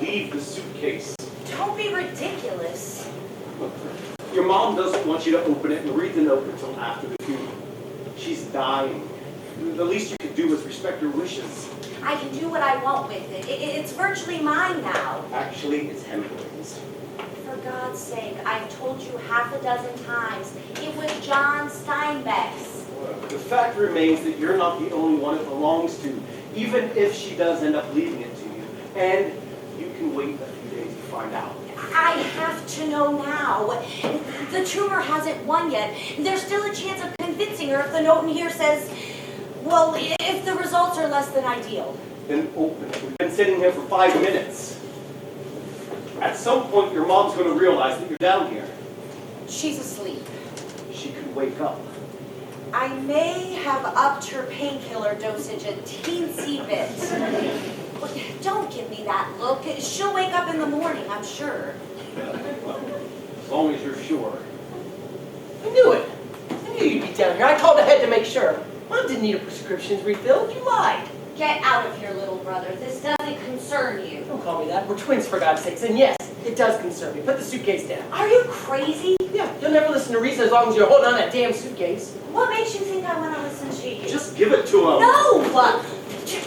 leave the suitcase. Don't be ridiculous. Look, your mom doesn't want you to open it and read the note until after the funeral. She's dying. The least you could do is respect her wishes. I can do what I want with it. It's virtually mine now. Actually, it's Emily's. For God's sake, I've told you half a dozen times. It was John Steinbeck's. The fact remains that you're not the only one it belongs to, even if she does end up leaving it to you. And you can wait a few days to find out. I have to know now. The tumor hasn't won yet. There's still a chance of convincing her if the note in here says, well, if the results are less than ideal. Then open it. We've been sitting here for 5 minutes. At some point, your mom's going to realize that you're down here. She's asleep. She could wake up. I may have upped her painkiller dosage a teensy bit. Well, don't give me that look. She'll wake up in the morning, I'm sure. Well, as long as you're sure. I knew it. I knew you'd be down here. I called ahead to make sure. Mom didn't need a prescriptions refilled. You lied. Get out of here, little brother. This doesn't concern you. Don't call me that. We're twins, for God's sakes. And yes, it does concern me. Put the suitcase down. Are you crazy? Yeah, you'll never listen to Risa as long as you're holding on that damn suitcase. What makes you think I want to listen to you? Just give it to him. No!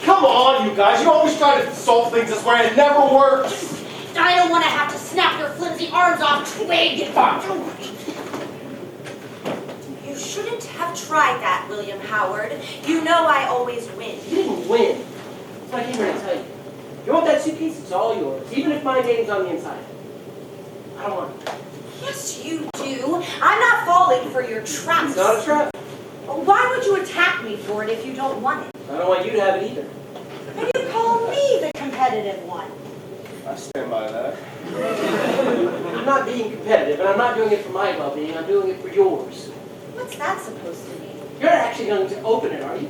Come on, you guys. You always try to solve things this way. It never works. I don't want to have to snap your flimsy arms off, twig. You shouldn't have tried that, William Howard. You know I always win. You didn't win. That's what I came here to tell you. You want that suitcase? It's all yours. Even if my name's on the inside. I don't want it. Yes, you do. I'm not falling for your traps. It's not a trap. Why would you attack me for it if you don't want it? I don't want you to have it either. And you call me the competitive one. I stand by that. I'm not being competitive, and I'm not doing it for my well-being. I'm doing it for yours. What's that supposed to mean? You're not actually going to open it, are you?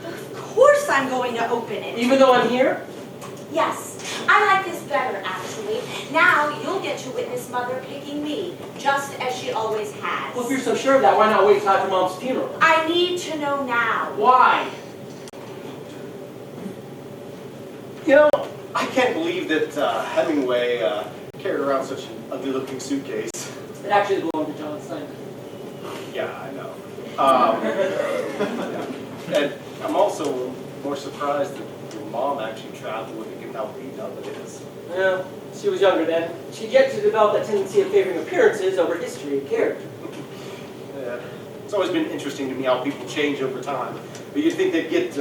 Of course I'm going to open it. Even though I'm here? Yes. I like this better, actually. Now you'll get to witness Mother picking me, just as she always has. Well, if you're so sure of that, why not wait till after Mom's funeral? I need to know now. Why? You know, I can't believe that Hemingway carried around such an ugly-looking suitcase. It actually belonged to John Steinbeck. Yeah, I know. Yeah. And I'm also more surprised that your mom actually traveled with it, given how beat up it is. Yeah, she was younger then. She'd yet to develop that tendency of favoring appearances over history and character. Yeah. It's always been interesting to me how people change over time. But you'd think they'd get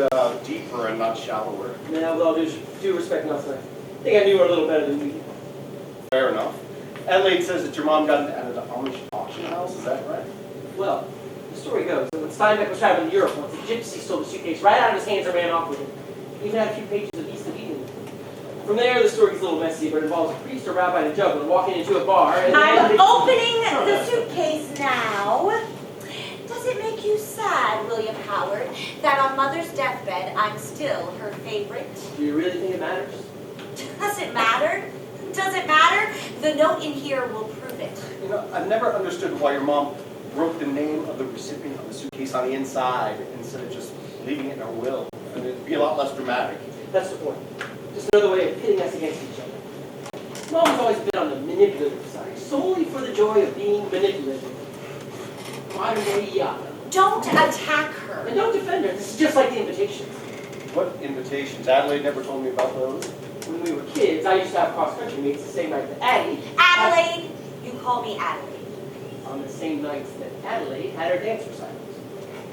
deeper and not shallower. Yeah, with all due respect, Nelson, I think I knew her a little better than you. Fair enough. Adelaide says that your mom got it at an Amish auction house, is that right? Well, the story goes that when Steinbeck was traveling to Europe once, a gypsy stole the suitcase right out of his hands and ran off with it. He even had a few pages of East of Eden. From there, the story gets a little messy, but it involves a priest, a rabbi, and a juggler walking into a bar. And I'm opening the suitcase now. Does it make you sad, William Howard, that on Mother's deathbed I'm still her favorite? Do you really think it matters? Does it matter? Does it matter? The note in here will prove it. You know, I've never understood why your mom wrote the name of the recipient of the suitcase on the inside instead of just leaving it in her will. I mean, it'd be a lot less dramatic. That's the point. Just another way of pitting us against each other. Mom's always been on the manipulative side, solely for the joy of being manipulative. Modern day yada. Don't attack her. And don't defend her. This is just like the invitations. What invitations? Adelaide never told me about those. When we were kids, I used to have cross-country meets the same night that Addie... Adelaide! You call me Adelaide. On the same nights that Adelaide had her dance recitals.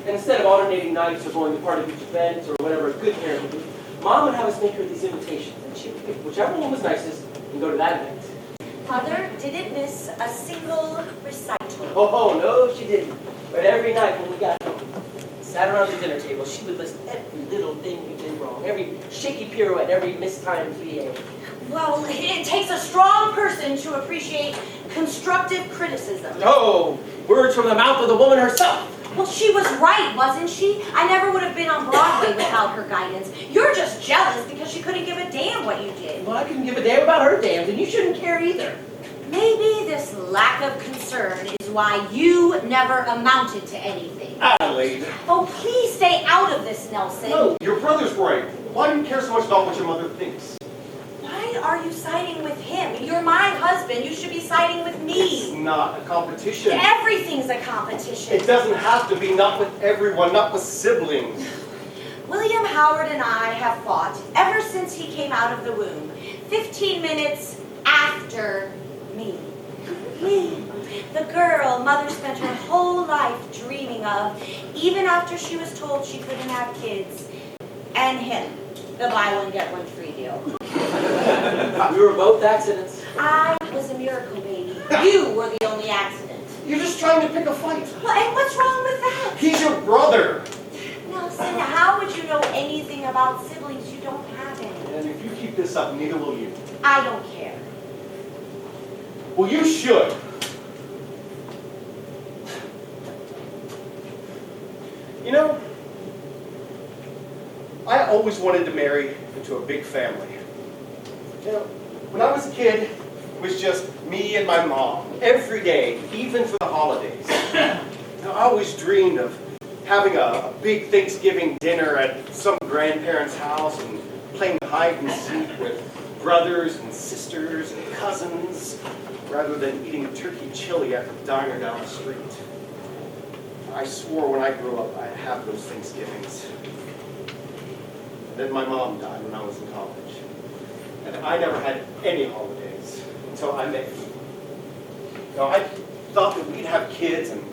And instead of alternating nights or going to part of each event or whatever a good parent would do, Mom would have us make her these invitations, and she would pick whichever one was nicest and go to that event. Mother didn't miss a single recital. Oh, no, she didn't. But every night when we got home, sat around the dinner table, she would list every little thing you did wrong, every shaky pirouette, every mistimed plie. Well, it takes a strong person to appreciate constructive criticism. Oh, words from the mouth of the woman herself. Well, she was right, wasn't she? I never would have been on Broadway without her guidance. You're just jealous because she couldn't give a damn what you did. Well, I couldn't give a damn about her damned, and you shouldn't care either. Maybe this lack of concern is why you never amounted to anything. Adelaide. Oh, please stay out of this, Nelson. No, your brother's right. Why do you care so much about what your mother thinks? Why are you siding with him? You're my husband. You should be siding with It's me. not a competition. Everything's a competition. It doesn't have to be, not with everyone, not with siblings. William Howard and I have fought ever since he came out of the womb. 15 minutes after me. Me. The girl Mother spent her whole life dreaming of, even after she was told she couldn't have kids. And him. The buy one, get one free deal. We were both accidents. I was a miracle baby. You were the only accident. You're just trying to pick a fight. Well, and what's wrong with that? He's your brother. Nelson, how would you know anything about siblings? You don't have any. And if you keep this up, neither will you. I don't care. Well, you should. You know, I always wanted to marry into a big family. You know, when I was a kid, it was just me and my mom every day, even for the holidays. You know, I always dreamed of having a big Thanksgiving dinner at some grandparents' house and playing hide and seek with brothers and sisters and cousins, rather than eating a turkey chili at the diner down the street. I swore when I grew up I'd have those Thanksgivings. Then my mom died when I was in college. And I never had any holidays until I met you. You know, I thought that we'd have kids and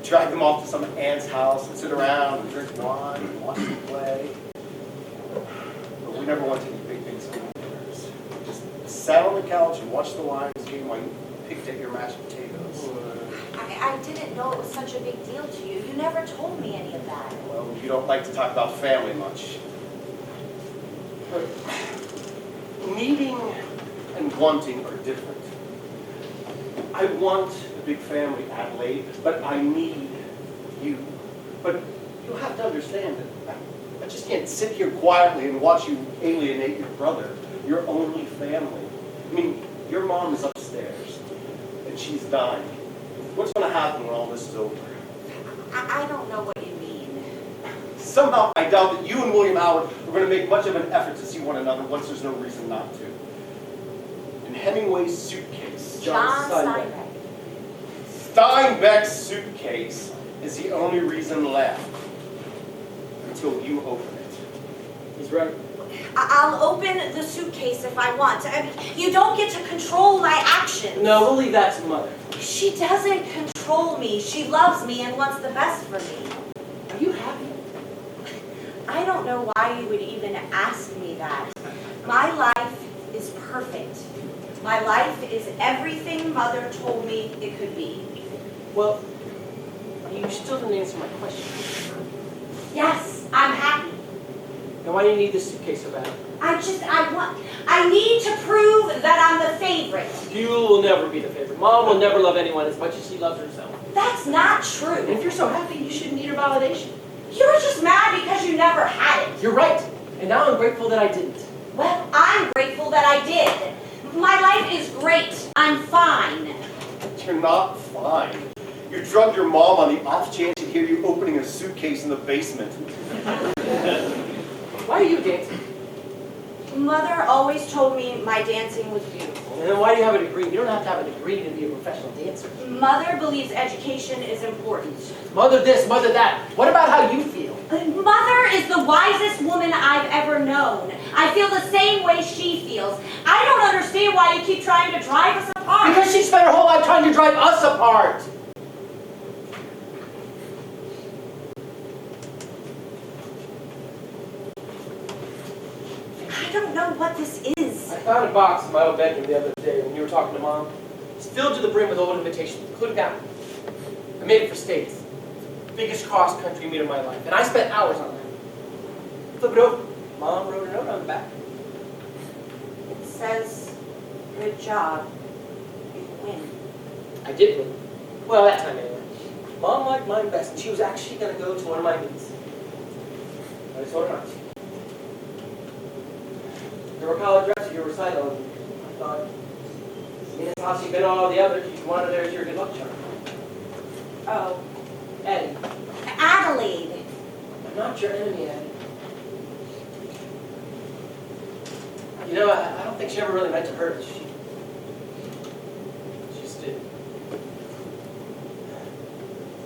drag them off to some aunt's house and sit around and drink wine and watch them play. But we never went to any big Thanksgiving dinners. We just sat on the couch and watched the Lions game while you picked at your mashed potatoes. I didn't know it was such a big deal to you. You never told me any of that. Well, you don't like to talk about family much. But needing and wanting are different. I want a big family, Adelaide, but I need you. But you'll have to understand that I just can't sit here quietly and watch you alienate your brother, your only family. I mean, your mom is upstairs, and she's dying. What's going to happen when all this is over? I don't know what you mean. Somehow I doubt that you and William Howard are going to make much of an effort to see one another once there's no reason not to. In Hemingway's suitcase, John Steinbeck. Steinbeck's suitcase is the only reason left until you open it. He's right. I'll open the suitcase if I want. I mean, you don't get to control my actions. No, we'll leave that to Mother. She doesn't control me. She loves me and wants the best for me. Are you happy? I don't know why you would even ask me that. My life is perfect. My life is everything Mother told me it could be. Well, you still didn't answer my question. Yes, I'm happy. Now, why do you need this suitcase so bad? I need to prove that I'm the favorite. You will never be the favorite. Mom will never love anyone as much as she loves herself. That's not And true. if you're so happy, you shouldn't need her validation. You're just mad because you never had it. You're right. And now I'm grateful that I didn't. Well, I'm grateful that I did. My life is great. I'm fine. You're not fine. You drugged your mom on the off chance to hear you opening a suitcase in the basement. Why are you dancing? Mother always told me my dancing was beautiful. And then why do you have a degree? You don't have to have a degree to be a professional dancer. Mother believes education is important. Mother this, mother that. What about how you feel? Mother is the wisest woman I've ever known. I feel the same way she feels. I don't understand why you keep trying to drive us apart. Because she spent her whole life trying to drive us apart. I don't know what this is. I found a box in my old bedroom the other day when you were talking to Mom. It's filled to the brim with old invitations, including that one. I made it for States. Biggest cross-country meet of my life. And I spent hours on that. Flip it over. Mom wrote a note on the back. It says, good job. You win. I did win. Well, that time anyway. Mom liked mine best, and she was actually going to go to one of my meets. I told her not to. There were college reps at your recital, and I thought, seeing as how she'd been all the others, you wanted her as your good luck charm. Oh. Eddie, Adelaide. I'm not your enemy, Eddie. You know, I don't think she ever really meant to hurt. She just did.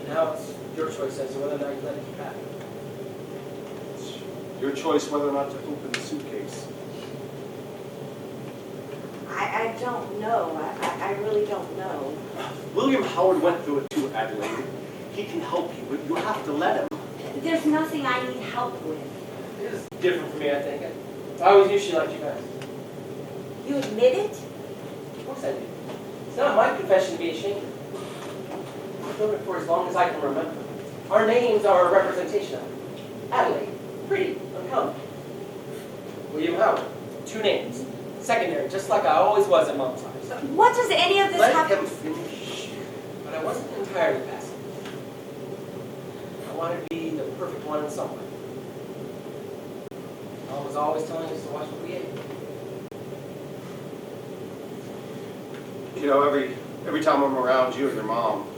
And now it's your choice as to whether or not you let it keep happening. It's your choice whether or not to open the suitcase. I don't know. I really don't know. William Howard went through it too, Adelaide. He can help you, but you have to let him. There's nothing I need help with. It is different for me, I think. I always knew she liked you guys. You admit it? Of course I do. It's not my confession to be ashamed of. I've known it for as long as I can remember. Our names are a representation of it. Adelaide, pretty, uncommon. William Howard, 2 names. Secondary, just like I always was at Mom's house. What does any of this Let have him to... finish. But I wasn't entirely passive. I wanted to be the perfect one in some way. Mom was always telling us to watch what we ate. You know, every time I'm around you and your mom,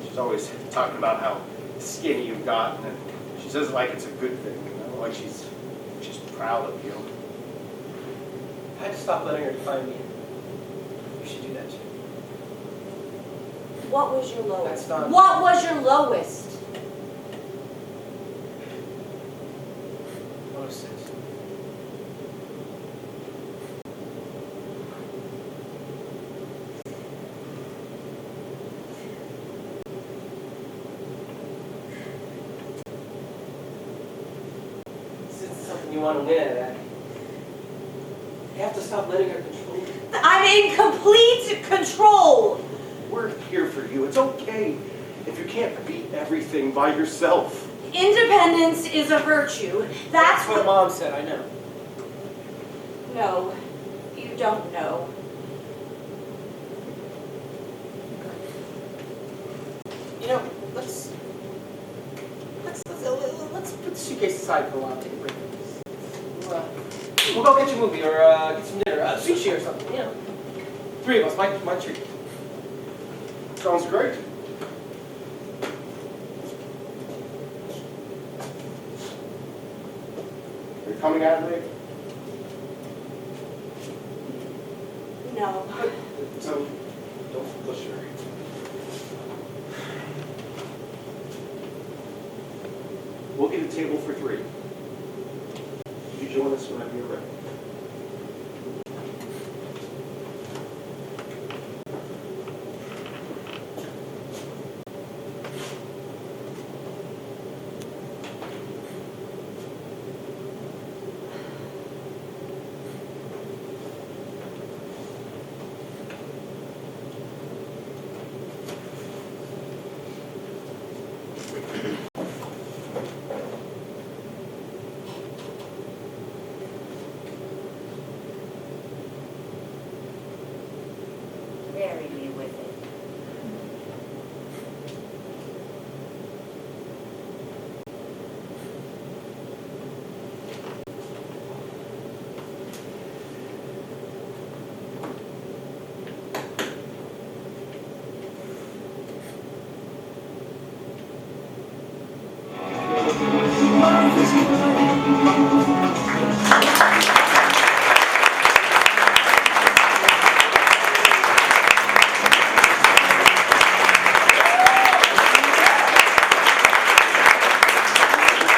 she's always talking about how skinny you've gotten, and she says it like it's a good thing, you know, like she's proud of you. I had to stop letting her define me. You should do that too. What was your lowest? That's not- What was your lowest? 106. This isn't something you want to win at. You have to stop letting her control you. I'm in complete control. We're here for you. It's okay if you can't beat everything by yourself. Independence is a virtue. That's what Mom said, I know. No, you don't know. You know, let's put the suitcase aside for a while, take a break. We'll go catch a movie or get some dinner, sushi or something, you know. 3 of us, my treat. Sounds great. You're coming, Adelaide? No. So, don't push her. We'll get a table for 3. You join us whenever you're ready. Bury me with it.